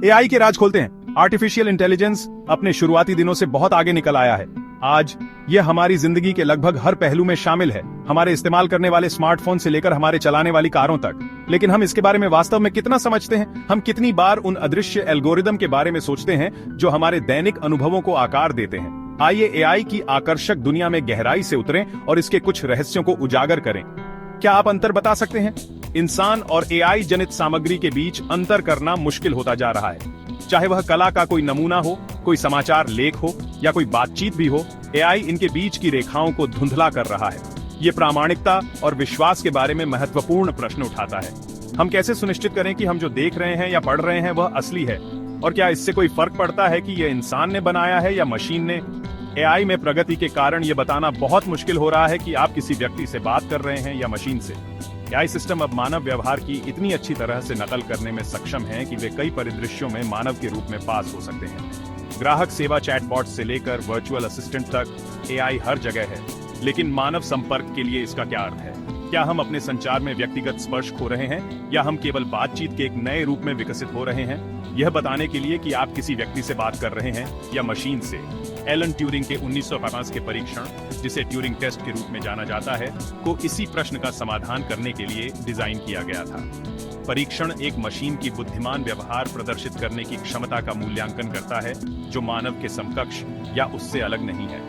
AI के राज खोलते हैं। आर्टिफिशियल इंटेलिजेंस अपने शुरुआती दिनों से बहुत आगे निकल आया है। आज यह हमारी जिंदगी के लगभग हर पहलू में शामिल है, हमारे इस्तेमाल करने वाले स्मार्टफोन से लेकर हमारे चलाने वाली कारों तक। लेकिन हम इसके बारे में वास्तव में कितना समझते हैं? हम कितनी बार उन अदृश्य एल्गोरिदम के बारे में सोचते हैं जो हमारे दैनिक अनुभवों को आकार देते हैं? आइए एआई की आकर्षक दुनिया में गहराई से उतरें और इसके कुछ रहस्यों को उजागर करें। क्या आप अंतर बता सकते हैं? इंसान और एआई जनित सामग्री के बीच अंतर करना मुश्किल होता जा रहा है। चाहे वह कला का कोई नमूना हो, कोई समाचार लेख हो या कोई बातचीत भी हो, एआई इनके बीच की रेखाओं को धुंधला कर रहा है। ये प्रामाणिकता और विश्वास के बारे में महत्वपूर्ण प्रश्न उठाता है। हम कैसे सुनिश्चित करें कि हम जो देख रहे हैं या पढ़ रहे हैं वह असली है? और क्या इससे कोई फर्क पड़ता है कि यह इंसान ने बनाया है या मशीन ने? एआई में प्रगति के कारण यह बताना बहुत मुश्किल हो रहा है कि आप किसी व्यक्ति से बात कर रहे हैं या मशीन से। एआई सिस्टम अब मानव व्यवहार की इतनी अच्छी तरह से नकल करने में सक्षम हैं कि वे कई परिदृश्यों में मानव के रूप में पास हो सकते हैं। ग्राहक सेवा चैटबॉट से लेकर वर्चुअल असिस्टेंट तक एआई हर जगह है। लेकिन मानव संपर्क के लिए इसका क्या अर्थ है? क्या हम अपने संचार में व्यक्तिगत स्पर्श खो रहे हैं या हम केवल बातचीत के एक नए रूप में विकसित हो रहे हैं? यह बताने के लिए कि आप किसी व्यक्ति से बात कर रहे हैं या मशीन से, एलन ट्यूरिंग के 1950 के परीक्षण, जिसे ट्यूरिंग टेस्ट के रूप में जाना जाता है, को इसी प्रश्न का समाधान करने के लिए डिजाइन किया गया था। परीक्षण एक मशीन की बुद्धिमान व्यवहार प्रदर्शित करने की क्षमता का मूल्यांकन करता है जो मानव के समकक्ष या उससे अलग नहीं है।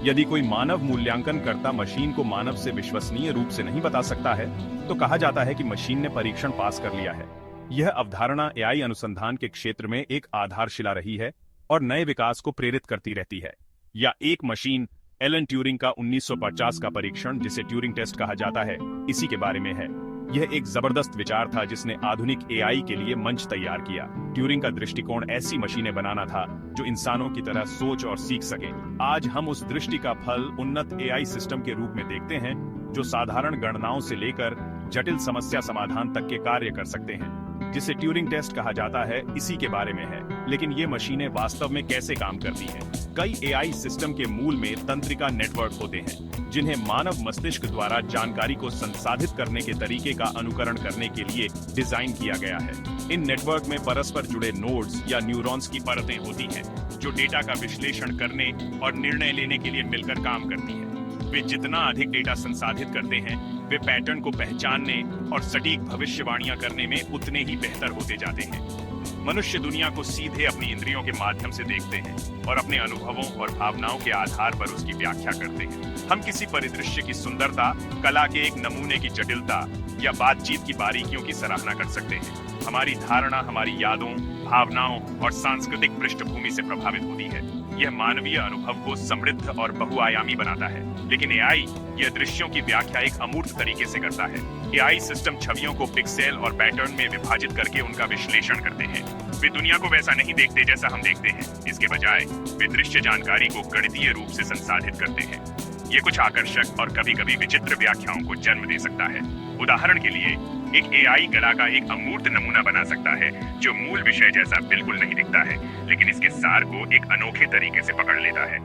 यदि कोई मानव मूल्यांकन करता मशीन को मानव से विश्वसनीय रूप से नहीं बता सकता है, तो कहा जाता है कि मशीन ने परीक्षण पास कर लिया है। यह अवधारणा एआई अनुसंधान के क्षेत्र में एक आधारशिला रही है और नए विकास को प्रेरित करती रहती है। या एक मशीन, एलन ट्यूरिंग का 1950 का परीक्षण, जिसे ट्यूरिंग टेस्ट कहा जाता है, इसी के बारे में है। यह एक जबरदस्त विचार था जिसने आधुनिक एआई के लिए मंच तैयार किया। ट्यूरिंग का दृष्टिकोण ऐसी मशीनें बनाना था जो इंसानों की तरह सोच और सीख सकें। आज हम उस दृष्टि का फल उन्नत एआई सिस्टम के रूप में देखते हैं जो साधारण गणनाओं से लेकर जटिल समस्या समाधान तक के कार्य कर सकते हैं। जिसे ट्यूरिंग टेस्ट कहा जाता है, इसी के बारे में है। लेकिन ये मशीनें वास्तव में कैसे काम करती हैं? कई एआई सिस्टम के मूल में तंत्रिका नेटवर्क होते हैं जिन्हें मानव मस्तिष्क द्वारा जानकारी को संसाधित करने के तरीके का अनुकरण करने के लिए डिजाइन किया गया है। इन नेटवर्क में परस्पर जुड़े नोड्स या न्यूरॉन्स की परतें होती हैं जो डेटा का विश्लेषण करने और निर्णय लेने के लिए मिलकर काम करती हैं। वे जितना अधिक डेटा संसाधित करते हैं, वे पैटर्न को पहचानने और सटीक भविष्यवाणियां करने में उतने ही बेहतर होते जाते हैं। मनुष्य दुनिया को सीधे अपनी इंद्रियों के माध्यम से देखते हैं और अपने अनुभवों और भावनाओं के आधार पर उसकी व्याख्या करते हैं। हम किसी परिदृश्य की सुंदरता, कला के एक नमूने की जटिलता या बातचीत की बारीकियों की सराहना कर सकते हैं। हमारी धारणा हमारी यादों, भावनाओं और सांस्कृतिक पृष्ठभूमि से प्रभावित होती है। यह मानवीय अनुभव को समृद्ध और बहुआयामी बनाता है। लेकिन एआई यह दृश्यों की व्याख्या एक अमूर्त तरीके से करता है। एआई सिस्टम छवियों को पिक्सेल और पैटर्न में विभाजित करके उनका विश्लेषण करते हैं। वे दुनिया को वैसा नहीं देखते जैसा हम देखते हैं। इसके बजाय वे दृश्य जानकारी को गणितीय रूप से संसाधित करते हैं। ये कुछ आकर्षक और कभी-कभी विचित्र व्याख्याओं को जन्म दे सकता है। उदाहरण के लिए, एक एआई कला का एक अमूर्त नमूना बना सकता है जो मूल विषय जैसा बिल्कुल नहीं दिखता है, लेकिन इसके सार को एक अनोखे तरीके से पकड़ लेता है।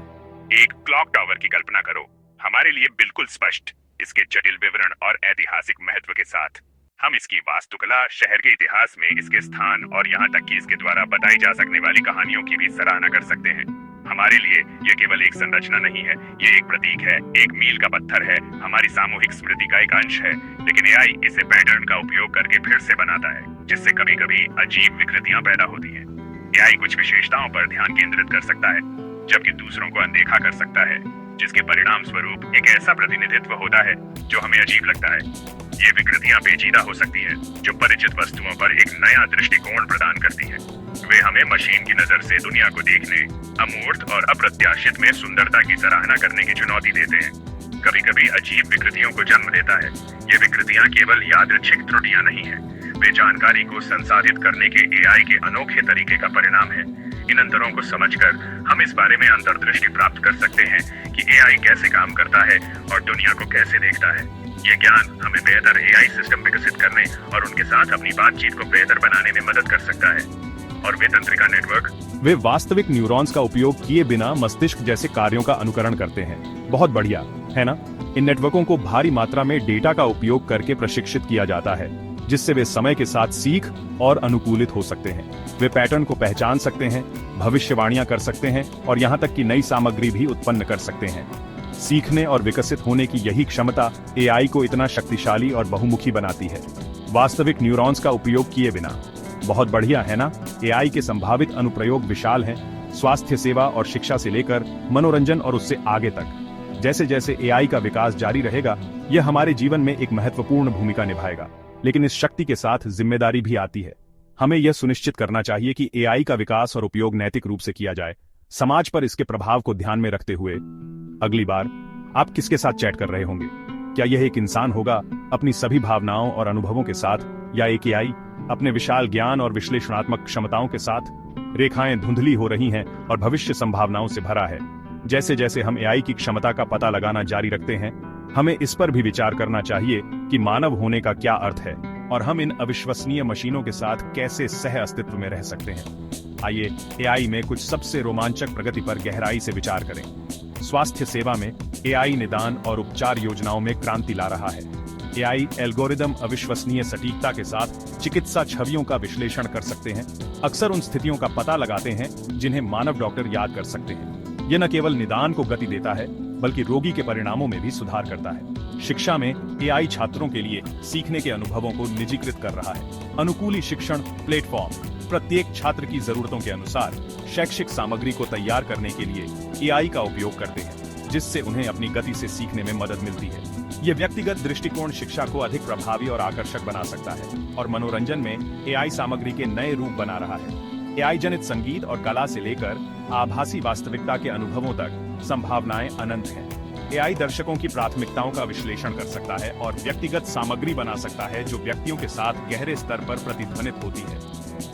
एक क्लॉक टावर की कल्पना करो, हमारे लिए बिल्कुल स्पष्ट, इसके जटिल विवरण और ऐतिहासिक महत्व के साथ। हम इसकी वास्तुकला, शहर के इतिहास में इसके स्थान और यहाँ तक कि इसके द्वारा बताई जा सकने वाली कहानियों की भी सराहना कर सकते हैं। हमारे लिए यह केवल एक संरचना नहीं है, ये एक प्रतीक है, एक मील का पत्थर है, हमारी सामूहिक स्मृति का एक अंश है। लेकिन एआई इसे पैटर्न का उपयोग करके फिर से बनाता है, जिससे कभी कभी अजीब विकृतियां पैदा होती हैं। एआई कुछ विशेषताओं पर ध्यान केंद्रित कर सकता है, जबकि दूसरों को अनदेखा कर सकता है, जिसके परिणाम स्वरूप एक ऐसा प्रतिनिधित्व होता है जो हमें अजीब लगता है। ये विकृतियां पेचीदा हो सकती हैं, जो परिचित वस्तुओं पर एक नया दृष्टिकोण प्रदान करती हैं। वे हमें मशीन की नजर से दुनिया को देखने, अमूर्त और अप्रत्याशित में सुंदरता की सराहना करने की चुनौती देते हैं। कभी कभी अजीब विकृतियों को जन्म देता है। ये विकृतियां केवल यादृच्छिक त्रुटियां नहीं है, वे जानकारी को संसाधित करने के एआई के अनोखे तरीके का परिणाम है। इन अंतरों को समझकर हम इस बारे में अंतर्दृष्टि प्राप्त कर सकते हैं कि एआई कैसे काम करता है और दुनिया को कैसे देखता है। ये ज्ञान हमें बेहतर एआई सिस्टम विकसित करने और उनके साथ अपनी बातचीत को बेहतर बनाने में मदद कर सकता है। और वे तंत्रिका नेटवर्क, वे वास्तविक न्यूरॉन्स का उपयोग किए बिना मस्तिष्क जैसे कार्यों का अनुकरण करते हैं। बहुत बढ़िया, है ना? इन नेटवर्कों को भारी मात्रा में डेटा का उपयोग करके प्रशिक्षित किया जाता है, जिससे वे समय के साथ सीख और अनुकूलित हो सकते हैं। वे पैटर्न को पहचान सकते हैं, भविष्यवाणियां कर सकते हैं और यहां तक कि नई सामग्री भी उत्पन्न कर सकते हैं। सीखने और विकसित होने की यही क्षमता एआई को इतना शक्तिशाली और बहुमुखी बनाती है, वास्तविक न्यूरॉन्स का उपयोग किए बिना। बहुत बढ़िया है ना? एआई के संभावित अनुप्रयोग विशाल हैं, स्वास्थ्य सेवा और शिक्षा से लेकर मनोरंजन और उससे आगे तक। जैसे जैसे एआई का विकास जारी रहेगा, यह हमारे जीवन में एक महत्वपूर्ण भूमिका निभाएगा। लेकिन इस शक्ति के साथ जिम्मेदारी भी आती है। हमें यह सुनिश्चित करना चाहिए कि एआई का विकास और उपयोग नैतिक रूप से किया जाए, समाज पर इसके प्रभाव को ध्यान में रखते हुए। अगली बार आप किसके साथ चैट कर रहे होंगे? क्या यह एक इंसान होगा अपनी सभी भावनाओं और अनुभवों के साथ, या एक एआई अपने विशाल ज्ञान और विश्लेषणात्मक क्षमताओं के साथ? रेखाएं धुंधली हो रही हैं और भविष्य संभावनाओं से भरा है। जैसे जैसे हम एआई की क्षमता का पता लगाना जारी रखते हैं, हमें इस पर भी विचार करना चाहिए कि मानव होने का क्या अर्थ है और हम इन अविश्वसनीय मशीनों के साथ कैसे सह अस्तित्व में रह सकते हैं। आइए एआई में कुछ सबसे रोमांचक प्रगति पर गहराई से विचार करें। स्वास्थ्य सेवा में एआई निदान और उपचार योजनाओं में क्रांति ला रहा है। एआई एल्गोरिदम अविश्वसनीय सटीकता के साथ चिकित्सा छवियों का विश्लेषण कर सकते हैं, अक्सर उन स्थितियों का पता लगाते हैं जिन्हें मानव डॉक्टर याद कर सकते हैं। यह न केवल निदान को गति देता है, बल्कि रोगी के परिणामों में भी सुधार करता है। शिक्षा में एआई छात्रों के लिए सीखने के अनुभवों को निजीकृत कर रहा है। अनुकूली शिक्षण प्लेटफॉर्म प्रत्येक छात्र की जरूरतों के अनुसार शैक्षिक सामग्री को तैयार करने के लिए एआई का उपयोग करते हैं, जिससे उन्हें अपनी गति से सीखने में मदद मिलती है। ये व्यक्तिगत दृष्टिकोण शिक्षा को अधिक प्रभावी और आकर्षक बना सकता है और मनोरंजन में एआई सामग्री के नए रूप बना रहा है। एआई जनित संगीत और कला से लेकर आभासी वास्तविकता के अनुभवों तक संभावनाएं अनंत हैं। एआई दर्शकों की प्राथमिकताओं का विश्लेषण कर सकता है और व्यक्तिगत सामग्री बना सकता है जो व्यक्तियों के साथ गहरे स्तर पर प्रतिध्वनित होती है।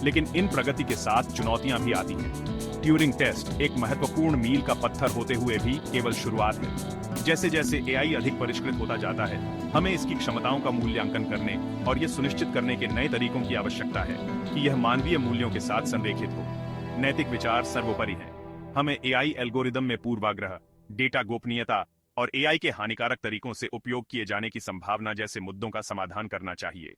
लेकिन इन प्रगति के साथ चुनौतियां भी आती हैं। ट्यूरिंग टेस्ट एक महत्वपूर्ण मील का पत्थर होते हुए भी केवल शुरुआत है। जैसे जैसे एआई अधिक परिष्कृत होता जाता है, हमें इसकी क्षमताओं का मूल्यांकन करने और यह सुनिश्चित करने के नए तरीकों की आवश्यकता है कि यह मानवीय मूल्यों के साथ संरेखित हो। नैतिक विचार सर्वोपरि है। हमें एआई एल्गोरिदम में पूर्वाग्रह, डेटा गोपनीयता और एआई के हानिकारक तरीकों से उपयोग किए जाने की संभावना जैसे मुद्दों का समाधान करना चाहिए।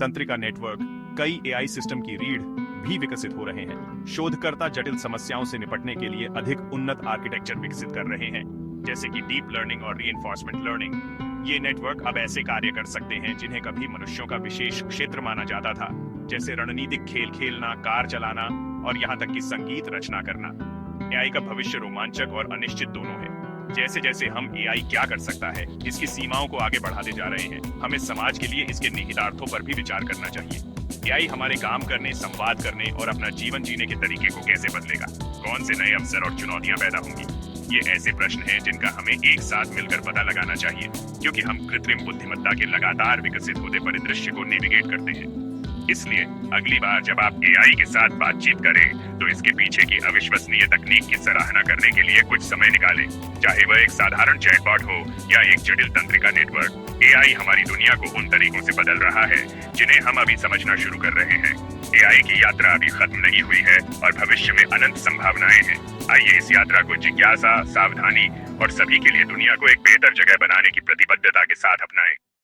तंत्रिका नेटवर्क, कई एआई सिस्टम की रीढ़ भी विकसित हो रहे हैं। शोधकर्ता जटिल समस्याओं से निपटने के लिए अधिक उन्नत आर्किटेक्चर विकसित कर रहे हैं, जैसे कि डीप लर्निंग और रीइंफोर्समेंट लर्निंग। ये नेटवर्क अब ऐसे कार्य कर सकते हैं जिन्हें कभी मनुष्यों का विशेष क्षेत्र माना जाता था, जैसे रणनीतिक खेल खेलना, कार चलाना और यहाँ तक कि संगीत रचना करना। एआई का भविष्य रोमांचक और अनिश्चित दोनों है। जैसे जैसे हम एआई क्या कर सकता है, इसकी सीमाओं को आगे बढ़ाते जा रहे हैं, हमें समाज के लिए इसके निहितार्थों पर भी विचार करना चाहिए। एआई हमारे काम करने, संवाद करने और अपना जीवन जीने के तरीके को कैसे बदलेगा? कौन से नए अवसर और चुनौतियां पैदा होंगी? ये ऐसे प्रश्न हैं जिनका हमें एक साथ मिलकर पता लगाना चाहिए, क्योंकि हम कृत्रिम बुद्धिमत्ता के लगातार विकसित होते परिदृश्य को नेविगेट करते हैं। इसलिए अगली बार जब आप एआई के साथ बातचीत करें, तो इसके पीछे की अविश्वसनीय तकनीक की सराहना करने के लिए कुछ समय निकालें। चाहे वह एक साधारण चैटबॉट हो या एक जटिल तंत्रिका नेटवर्क, एआई हमारी दुनिया को उन तरीकों से बदल रहा है जिन्हें हम अभी समझना शुरू कर रहे हैं। एआई की यात्रा अभी खत्म नहीं हुई है और भविष्य में अनंत संभावनाएं हैं। आइए इस यात्रा को जिज्ञासा, सावधानी और सभी के लिए दुनिया को एक बेहतर जगह बनाने की प्रतिबद्धता के साथ अपनाएं।